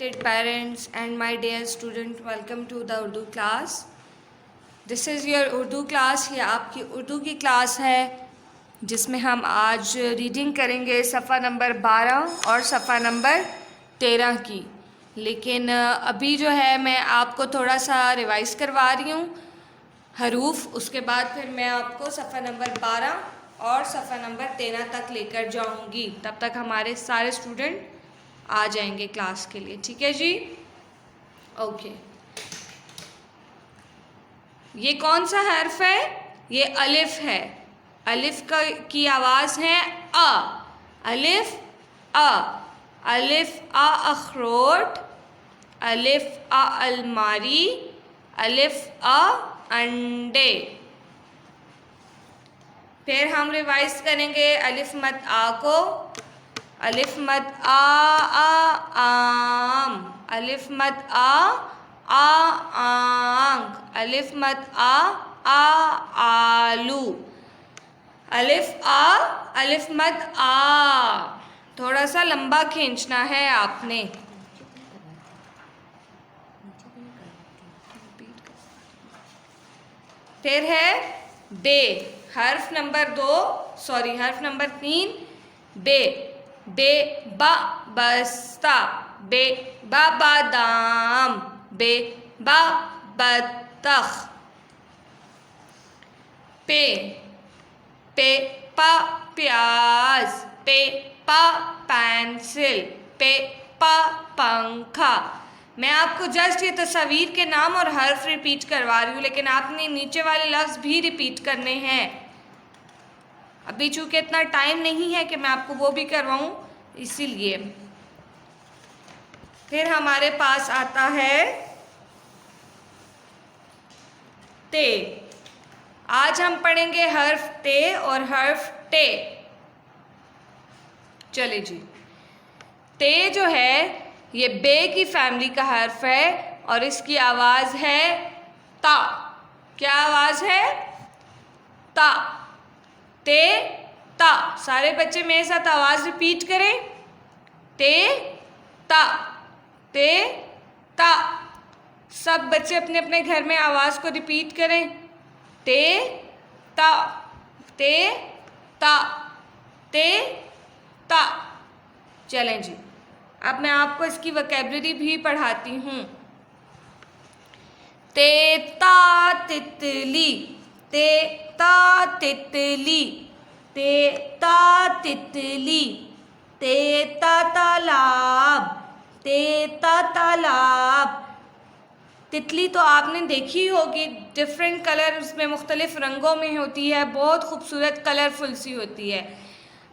respected parents and my dear student, welcome to the Urdu class. This is your Urdu class. ये आपकी उर्दू की class है जिसमें हम आज रीडिंग करेंगे सफ़ा नंबर 12 और सफ़ा नंबर 13 की। लेकिन अभी जो है मैं आपको थोड़ा सा रिवाइज़ करवा रही हूँ हरूफ, उसके बाद फिर मैं आपको सफ़ा नंबर 12 और सफ़ा नंबर 13 तक लेकर जाऊँगी। तब तक हमारे सारे स्टूडेंट आ जाएंगे क्लास के लिए, ठीक है जी? ओके, ये कौन सा हर्फ है? ये अलिफ है। अलिफ की आवाज़ है अ। अलिफ अ। अलिफ अ अखरोट, अलिफ अ अलमारी, अलिफ अ अंडे। फिर हम रिवाइज करेंगे अलिफ मद आ को। अलिफ मद आ आम, अलिफ मद आ आंख, अलिफ मद आ आलू, अलिफ मद आ। थोड़ा सा लंबा खींचना है आपने। फिर है बे, हर्फ नंबर 3 बे। बे बा बस्ता, बे बा बादाम, बे बा बत्तख। पे पा प्याज, पे पा पेंसिल, पे पा पंखा। मैं आपको जस्ट ये तस्वीर के नाम और हर्फ रिपीट करवा रही हूँ, लेकिन आपने नीचे वाले लफ्ज़ भी रिपीट करने हैं। अभी चूँकि इतना टाइम नहीं है कि मैं आपको वो भी करवाऊँ, इसीलिए। फिर हमारे पास आता है ते। आज हम पढ़ेंगे हर्फ ते और हर्फ टे। चले जी। ते जो है ये बे की फैमिली का हर्फ है और इसकी आवाज़ है ता। क्या आवाज़ है? ता। ते ता। सारे बच्चे मेरे साथ आवाज़ रिपीट करें। ते ता, ते ता। सब बच्चे अपने अपने घर में आवाज़ को रिपीट करें। ते ता, ते ता, ते ता। चलें जी, अब मैं आपको इसकी वोकैबुलरी भी पढ़ाती हूँ। तेता तितली, तेता तितली, तेता तितली, तेता तालाब, तेता तालाब। तितली तो आपने देखी होगी, डिफरेंट कलर उसमें मुख्तलिफ रंगों में होती है, बहुत खूबसूरत कलरफुल सी होती है।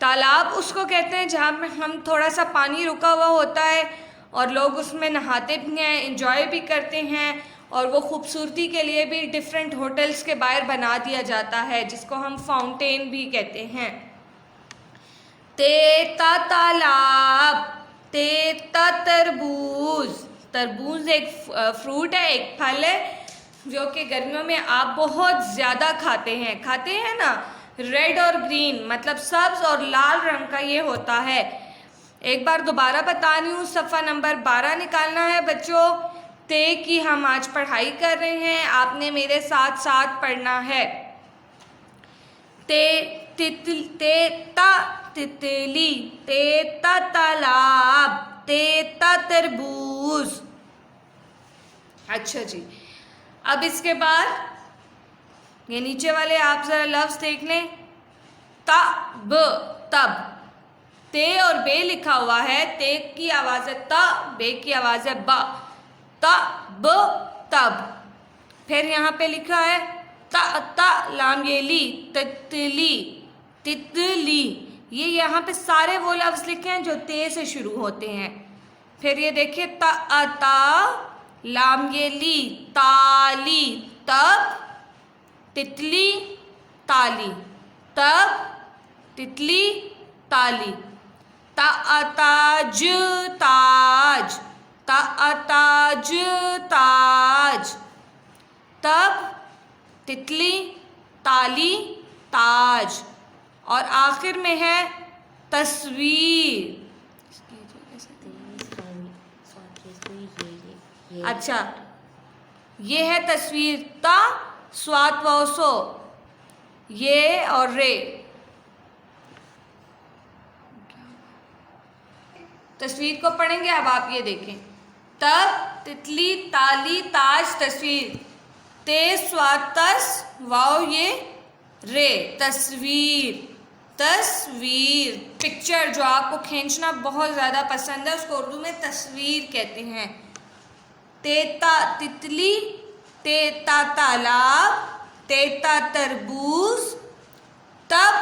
तालाब उसको कहते हैं जहाँ में हम थोड़ा सा पानी रुका हुआ होता है और लोग उसमें नहाते भी हैं, एंजॉय भी करते हैं, और वो खूबसूरती के लिए भी डिफरेंट होटल्स के बाहर बना दिया जाता है, जिसको हम फाउंटेन भी कहते हैं। तेता तालाब, तेता तरबूज। तरबूज एक फ्रूट है, एक फल है जो कि गर्मियों में आप बहुत ज़्यादा खाते हैं ना। रेड और ग्रीन मतलब सब्ज़ और लाल रंग का ये होता है। एक बार दोबारा बता रही हूँ, सफ़ा नंबर 12 निकालना है बच्चों। ते की हम आज पढ़ाई कर रहे हैं, आपने मेरे साथ साथ पढ़ना है। तेता तितली, तेता तालाब, तेता तरबूज। अच्छा जी, अब इसके बाद ये नीचे वाले आप ज़रा लफ्ज़ देख लें। तब, तब। ते और बे लिखा हुआ है, ते की आवाज़ है त, बे की आवाज़ है ब। तब, तब। फिर यहाँ पे लिखा है ता लाम ये ली, तितली, तितली। ये यहाँ पे सारे वो लफ्ज़ लिखे हैं जो ते से शुरू होते हैं। फिर ये देखिए ता लाम ये ली, ताली, तब, तितली, ताली, तब, तितली, ताली। ताज, ताज, ताज, ताज, तब, तितली, ताली, ताज। और आखिर में है तस्वीर। ये अच्छा, ये है तस्वीर ता स्वात वसो, ये और रे। तस्वीर को पढ़ेंगे। अब आप ये देखें, तब तितली ताली ताज तस्वीर, ते स्वातस वाव ये रे तस्वीर, तस्वीर पिक्चर जो आपको खींचना बहुत ज़्यादा पसंद है उसको उर्दू में तस्वीर कहते हैं। तेता तितली, तेता तालाब, तेता तरबूज, तब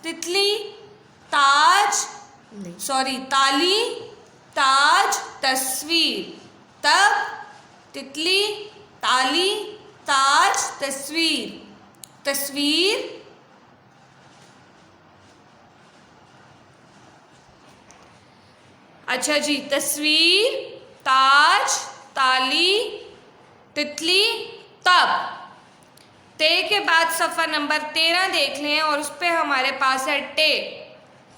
तितली ताज सॉरी ताली ताज तस्वीर, तब तितली ताली ताज तस्वीर, तस्वीर अच्छा जी, तस्वीर ताज ताली तितली तब। ते के बाद सफ़ा नंबर 13 देख लें और उस पर हमारे पास है टे।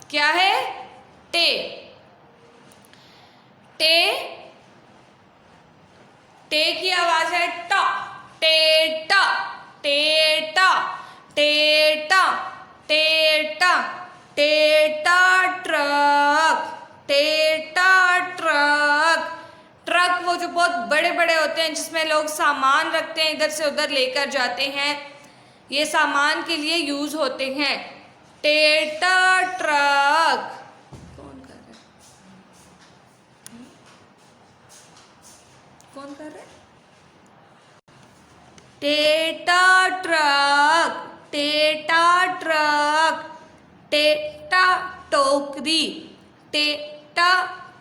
क्या है? टे। टे टे की आवाज है ट, टेटा टेटा टेटा टेटा टेटा ट्रक, टेटा ट्रक। ट्रक वो जो बहुत बड़े बड़े होते हैं जिसमें लोग सामान रखते हैं, इधर से उधर लेकर जाते हैं, ये सामान के लिए यूज होते हैं। टेटा ट्रक। कौन कर रहा है? कौन कर रहा है? टेटा ट्रक, टेटा ट्रक। टेटा टोकरी, टेटा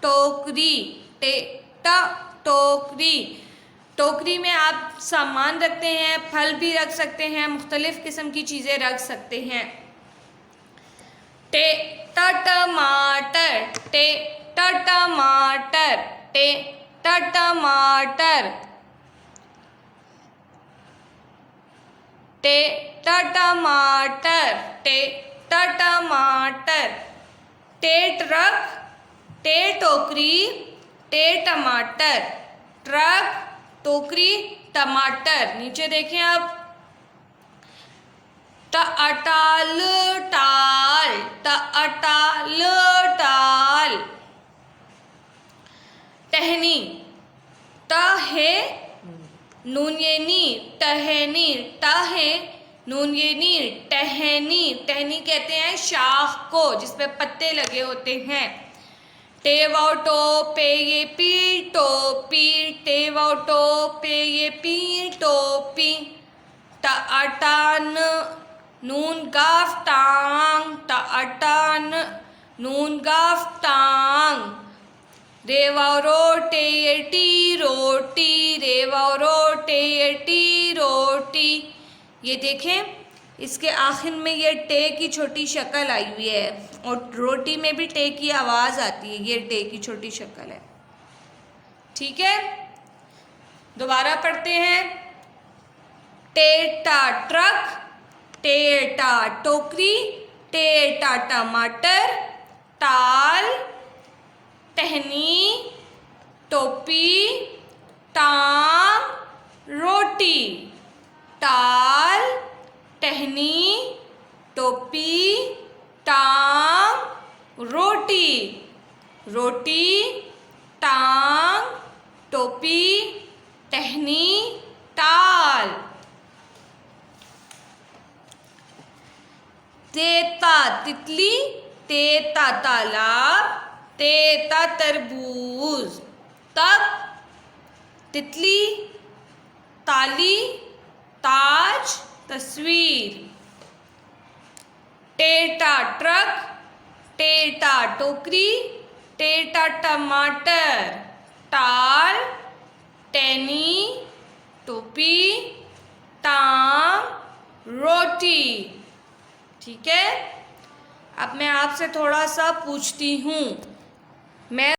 टोकरी, टेटा टोकरी। टोकरी में आप सामान रखते हैं, फल भी रख सकते हैं, मुख्तलिफ किस्म की चीज़ें रख सकते हैं। टेटा टमाटर, टेटा टमाटर, टेटा टमाटर, टेटा टमाटर, टेटा टमाटर। टे ट्रक, टे टोकरी, टे टमाटर। ट्रक, टोकरी, टमाटर। नीचे देखें आप, टाल टाल, टाल टाल। टहनी, टहे नून ये नी, टहनी, टहे नून ये नी, टहनी। टहनी कहते हैं शाख को जिसपे पत्ते लगे होते हैं। टेवाओ टो पे ये पी टोपी, टेवाओ टो पे ये पी टोपी। टाटान नून गाफ टांग, टाटान नून गाफ टांग। रेवाओ रोटे ये टी रोटी, रेवाओ रोटे ये टी रोटी। ये देखें, इसके आखिर में ये टे की छोटी शक्ल आई हुई है और रोटी में भी टे की आवाज़ आती है। ये टे की छोटी शक्ल है। ठीक है, दोबारा पढ़ते हैं। टेटा ट्रक, टेटा टोकरी, टेटा टमाटर, टाल, टहनी, टोपी, टांग, रोटी। टाल, टहनी, टोपी, टांग, रोटी। रोटी, टांग, टोपी, टहनी, टाल। तेता तितली, तेता तालाब, तेता तरबूज। तब तितली ताली ताज तस्वीर। टेटा ट्रक, टेटा टोकरी, टेटा टमाटर, टाल, टहनी, टोपी, टांग, रोटी। ठीक है, अब मैं आपसे थोड़ा सा पूछती हूँ। मैं